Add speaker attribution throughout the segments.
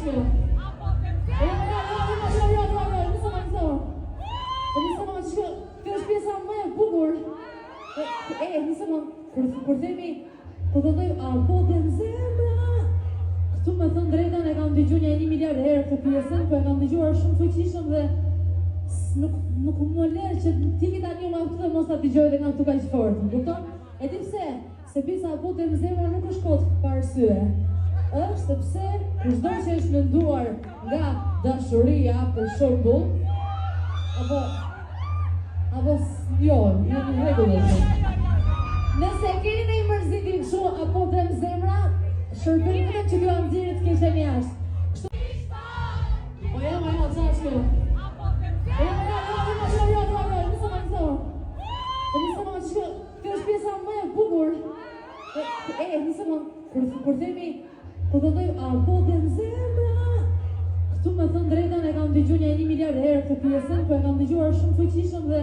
Speaker 1: aşkı. Kjo është pjesa më e bukur. Nisëm kur themi, kur këndoj apo dhe në zemra. Këtu me thënë drejtën e kam dëgjuar një 1 miliard herë këtë pjesën, po e kam dëgjuar shumë fuqishëm dhe nuk më lërë që ti ki tani ma këtu dhe mos ta dëgjoj dhe nga këtu ka që fort, më kupton? E di pse? Se pjesa apo dhe në zemra nuk është kot pa arsye. Është sepse çdo që është lënduar nga dashuria për shembull, apo jo, në rregull është. Nëse keni në i mërziti kështu apo dhe në zemra, shërbime që kjo anëzirit kishen jashtë. Oja, qashtë. Kjo është pjesa më e bukur. Kur themi, kur këndoj apo dhe në zemra. Këtu me thënë drejtën e kam dëgjuar një 1 miliard herë këtë pjesën, po e kam dëgjuar shumë fuqishëm dhe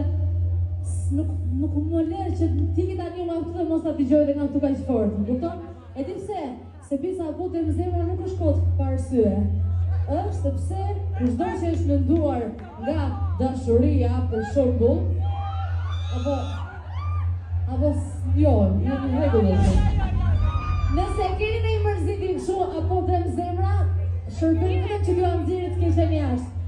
Speaker 1: nuk më lërë që ti ki tani ma këtu dhe mos ta dëgjoj dhe nga këtu ka që fort, më kupton? E di pse? Se pjesa apo dhe në zemra nuk është kot pa arsye. Është sepse çdo që është lënduar nga dashuria për shembull, apo jo, në rregull është. Nëse keni në i mërziti kështu apo dhe në zemra, shërbime që kjo anëzirit kishen jashtë.